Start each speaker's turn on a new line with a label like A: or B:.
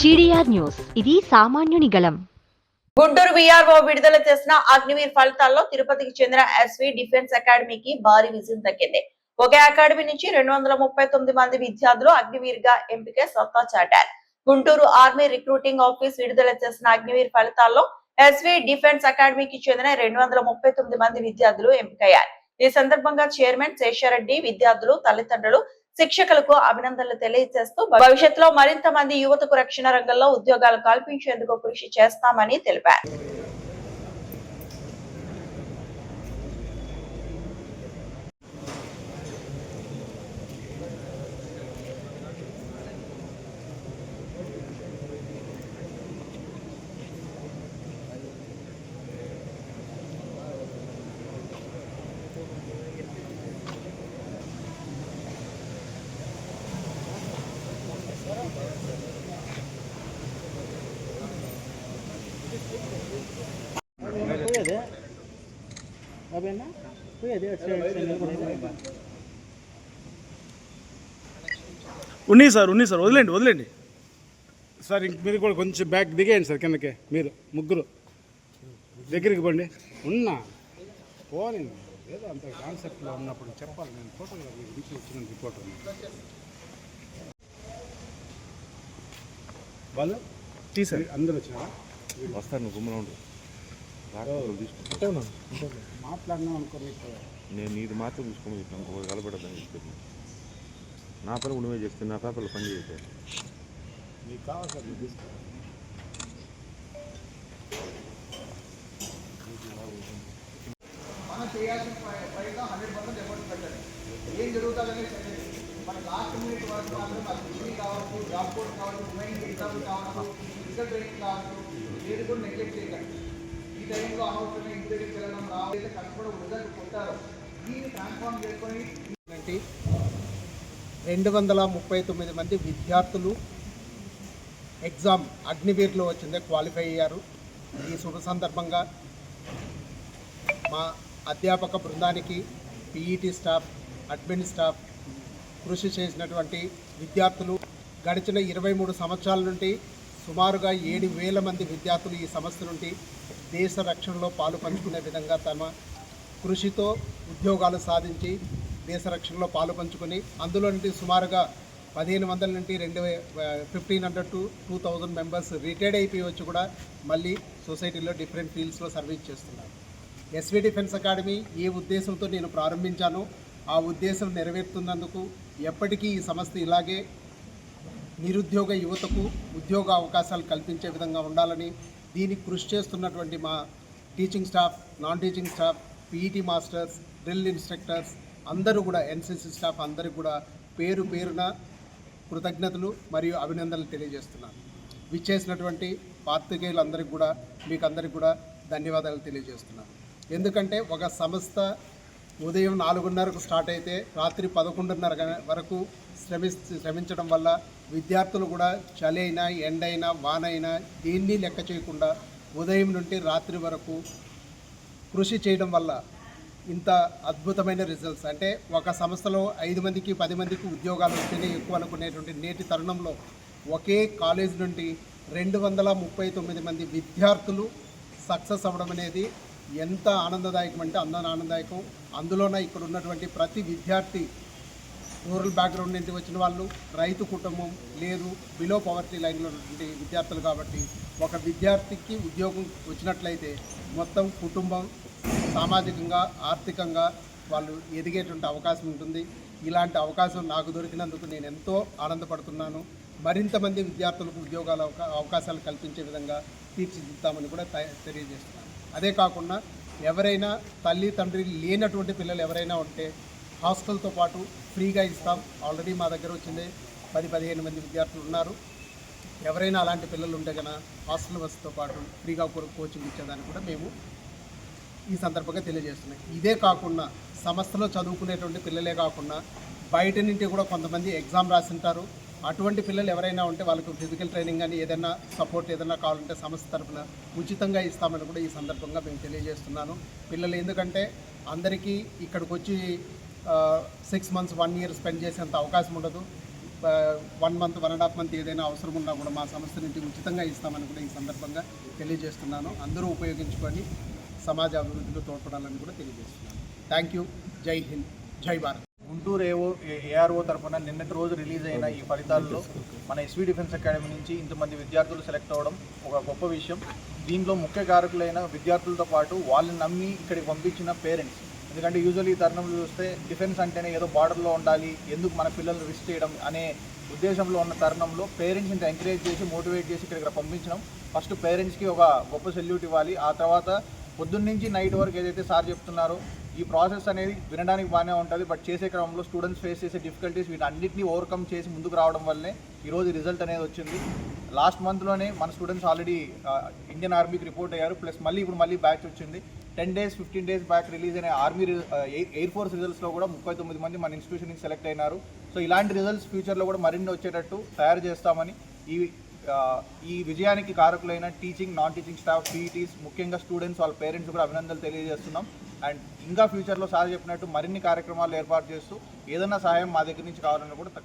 A: GDR news, ఇది సామాన్యుని గళం.
B: గుంటూరు వీఆర్ఓ విడుదల చేసిన అగ్నివీర్ ఫలితాల్లో తిరుపతికి చెందిన ఎస్వి డిఫెన్స్ అకాడమీకి భారీ విజయం దక్కింది. ఒకే అకాడమీ నుంచి 239 మంది విద్యార్థులు అగ్నివీర్ గా ఎంపిక సత్తా చాటారు. గుంటూరు ఆర్మీ రిక్రూటింగ్ ఆఫీస్ విడుదల చేసిన అగ్నివీర్ ఫలితాల్లో ఎస్వి డిఫెన్స్ అకాడమీకి చెందిన 239 మంది విద్యార్థులు ఎంపికయ్యారు. ఈ సందర్భంగా చైర్మన్ శేషారెడ్డి విద్యార్థులు, తల్లిదండ్రులు, శిక్షకులకు అభినందనలు తెలియజేస్తూ భవిష్యత్తులో మరింత మంది యువతకు రక్షణ రంగంలో ఉద్యోగాలు కల్పించేందుకు కృషి చేస్తామని తెలిపారు.
C: ఉన్నాయి సార్ వదిలేండి సార్. మీరు కూడా కొంచెం బ్యాక్ దిగేయండి సార్, కిందకే మీరు ముగ్గురు దగ్గరికి పండి. ఉన్నా పోనీ ఏదో అంత కాన్సెప్ట్లో ఉన్నప్పుడు చెప్పాలి. నేను ఫోటోలో ఇంటికి వచ్చిన రిపోర్ట్ వాళ్ళు తీసారు. అందరూ వచ్చినా
D: వస్తారు, నువ్వు గుమ్మలో ఉండు.
C: మాట్లాడినాం అనుకో,
D: నేను నీది మాత్రం చూసుకోమని చెప్పాను, ఇంకొక కలపడద్దని చెప్పి. నా పని నువ్వే చేస్తే నా పేపర్లో పని చేయాలి.
C: మీకు కావాలి సార్, మీరు తీసుకో.
E: మనం చేయాల్సిన పైగా 100% ఎఫర్ట్స్ పెట్టండి. ఏం జరుగుతుందనే చెప్పండి. మన లాస్ట్ మినిట్ వరకు మాత్రం మాకు డిగ్రీ కావచ్చు, జాబ్ కోర్స్ కావచ్చు, ఉమెన్ ఎగ్జామ్ కావచ్చు, ఫిజికల్ ట్రైనింగ్ కావచ్చు, ఏది కూడా నెగ్లెక్ట్ చేయకండి. ఈ టైంలో అనవసరంగా ఇంటి దగ్గరికి వెళ్ళడం రావాలి, కష్టపడి రిజల్ట్ కొట్టారు. దీన్ని ట్రాన్స్ఫార్మ్ చేసుకొని 239 మంది విద్యార్థులు ఎగ్జామ్ అగ్నివీర్లో వచ్చిందే క్వాలిఫై అయ్యారు. ఈ శుభ సందర్భంగా మా అధ్యాపక బృందానికి, పీఈటీ స్టాఫ్, అడ్మిన్ స్టాఫ్, కృషి చేసినటువంటి విద్యార్థులు, గడిచిన 23 సంవత్సరాల నుండి సుమారుగా 7,000 మంది విద్యార్థులు ఈ సంస్థ నుండి దేశ రక్షణలో పాలు పంచుకునే విధంగా తమ కృషితో ఉద్యోగాలు సాధించి దేశ రక్షణలో పాలు పంచుకొని అందులో నుండి సుమారుగా 1,500 నుండి 1,500 to 2,000 మెంబర్స్ రిటైర్డ్ అయిపోయి వచ్చి కూడా మళ్ళీ సొసైటీలో డిఫరెంట్ ఫీల్డ్స్లో సర్వీస్ చేస్తున్నారు. ఎస్వి డిఫెన్స్ అకాడమీ ఏ ఉద్దేశంతో నేను ప్రారంభించానో ఆ ఉద్దేశం నెరవేరుతున్నందుకు ఎప్పటికీ ఈ సంస్థ ఇలాగే నిరుద్యోగ యువతకు ఉద్యోగ అవకాశాలు కల్పించే విధంగా ఉండాలని దీనికి కృషి చేస్తున్నటువంటి మా teaching staff, non teaching staff, PET masters, drill instructors అందరూ కూడా, ఎన్సీసీ స్టాఫ్ అందరికీ కూడా పేరు పేరున కృతజ్ఞతలు మరియు అభినందనలు తెలియజేస్తున్నాను. విచ్చేసినటువంటి పాత్రికేయులందరికీ కూడా, మీకు అందరికీ కూడా ధన్యవాదాలు తెలియజేస్తున్నాను. ఎందుకంటే ఒక సంస్థ ఉదయం 4:30కు స్టార్ట్ అయితే రాత్రి 11:30 వరకు శ్రమించడం వల్ల విద్యార్థులు కూడా చలి అయినా, ఎండ అయినా, వాన అయినా దేన్ని లెక్క చేయకుండా ఉదయం నుండి రాత్రి వరకు కృషి చేయడం వల్ల ఇంత అద్భుతమైన రిజల్ట్స్. అంటే ఒక సంస్థలో 5 మందికి 10 మందికి ఉద్యోగాలు వస్తేనే ఎక్కువ అనుకునేటువంటి నేటి తరుణంలో ఒకే కాలేజ్ నుండి 239 మంది విద్యార్థులు సక్సెస్ అవ్వడం అనేది ఎంత ఆనందదాయకం అంటే ఆనందదాయకం. అందులోన ఇక్కడ ఉన్నటువంటి ప్రతి విద్యార్థి రూరల్ బ్యాక్గ్రౌండ్ నుండి వచ్చిన వాళ్ళు, రైతు కుటుంబం లేదు, బిలో పవర్టీ లైన్లో ఉన్నటువంటి విద్యార్థులు. కాబట్టి ఒక విద్యార్థికి ఉద్యోగం వచ్చినట్లయితే మొత్తం కుటుంబం సామాజికంగా, ఆర్థికంగా వాళ్ళు ఎదిగేటువంటి అవకాశం ఉంటుంది. ఇలాంటి అవకాశం నాకు దొరికినందుకు నేను ఎంతో ఆనందపడుతున్నాను. మరింత మంది విద్యార్థులకు ఉద్యోగాల అవకాశాలు కల్పించే విధంగా తీర్చిదిద్దామని కూడా తెలియజేస్తున్నాను. అదే కాకుండా ఎవరైనా తల్లి తండ్రి లేనటువంటి పిల్లలు ఎవరైనా ఉంటే హాస్టల్తో పాటు ఫ్రీగా ఇస్తాం. ఆల్రెడీ మా దగ్గర వచ్చింది 10-15 మంది విద్యార్థులు ఉన్నారు. ఎవరైనా అలాంటి పిల్లలు ఉంటే కనుక హాస్టల్ వసతితో పాటు ఫ్రీగా కోచింగ్ ఇచ్చేదాన్ని కూడా మేము ఈ సందర్భంగా తెలియజేస్తున్నాం. ఇదే కాకుండా సంస్థలో చదువుకునేటువంటి పిల్లలే కాకుండా బయట నుండి కూడా కొంతమంది ఎగ్జామ్ రాసింటారు. అటువంటి పిల్లలు ఎవరైనా ఉంటే వాళ్ళకు ఫిజికల్ ట్రైనింగ్ కానీ ఏదైనా సపోర్ట్ ఏదైనా కావాలంటే సంస్థ తరఫున ఉచితంగా ఇస్తామని కూడా ఈ సందర్భంగా మేము తెలియజేస్తున్నాను. పిల్లలు ఎందుకంటే అందరికీ ఇక్కడికి వచ్చి 6 months 1 year స్పెండ్ చేసేంత అవకాశం ఉండదు. 1 month 1.5 month ఏదైనా అవసరం ఉన్నా కూడా మా సంస్థ నుంచి ఉచితంగా ఇస్తామని కూడా ఈ సందర్భంగా తెలియజేస్తున్నాను. అందరూ ఉపయోగించుకొని సమాజ అభివృద్ధిలో తోడ్పడాలని కూడా తెలియజేస్తున్నాను. Thank you. జై హింద్, జై భారత్.
F: గుంటూరు ఏఆర్ఓ తరఫున నిన్నటి రోజు రిలీజ్ అయిన ఈ ఫలితాల్లో మన ఎస్వి డిఫెన్స్ అకాడమీ నుంచి ఇంతమంది విద్యార్థులు సెలెక్ట్ అవ్వడం ఒక గొప్ప విషయం. దీంట్లో ముఖ్య కారకులైన విద్యార్థులతో పాటు వాళ్ళని నమ్మి ఇక్కడికి పంపించిన పేరెంట్స్. ఎందుకంటే యూజువల్లీ ఈ తరుణంలో చూస్తే డిఫెన్స్ అంటేనే ఏదో బార్డర్లో ఉండాలి, ఎందుకు మన పిల్లల్ని రిస్క్ చేయడం అనే ఉద్దేశంలో ఉన్న తరుణంలో పేరెంట్స్ ఇంత ఎంకరేజ్ చేసి మోటివేట్ చేసి ఇక్కడికి పంపించడం ఫస్ట్ పేరెంట్స్కి ఒక గొప్ప సెల్యూట్ ఇవ్వాలి. ఆ తర్వాత పొద్దున్నుంచి నైట్ వరకు ఏదైతే సార్ చెప్తున్నారో ఈ ప్రాసెస్ అనేది వినడానికి బాగానే ఉంటుంది, బట్ చేసే క్రమంలో స్టూడెంట్స్ ఫేస్ చేసే డిఫికల్టీస్ వీటన్నిటిని ఓవర్కమ్ చేసి ముందుకు రావడం వల్లే ఈరోజు రిజల్ట్ అనేది వచ్చింది. లాస్ట్ మంత్లోనే మన స్టూడెంట్స్ ఆల్రెడీ ఇండియన్ ఆర్మీకి రిపోర్ట్ అయ్యారు, ప్లస్ మళ్ళీ బ్యాచ్ వచ్చింది. 10 days 15 days బ్యాక్ రిలీజ్ అయిన ఆర్మీ ఎయిర్ ఫోర్స్ రిజల్ట్స్లో కూడా 39 మంది మన ఇన్స్టిట్యూషన్ నుంచి సెలెక్ట్ అయినారు. సో ఇలాంటి రిజల్ట్స్ ఫ్యూచర్లో కూడా మరిన్ని వచ్చేటట్టు తయారు చేస్తామని ఈ విజయానికి కారకులైన teaching non teaching staff PETs ముఖ్యంగా స్టూడెంట్స్ వాళ్ళ పేరెంట్స్ కూడా అభినందనలు తెలియజేస్తున్నాం. అండ్ ఇంకా ఫ్యూచర్లో సార్ చెప్పినట్టు మరిన్ని కార్యక్రమాలు ఏర్పాటు చేస్తూ ఏదైనా సహాయం మా దగ్గర నుంచి కావాలని కూడా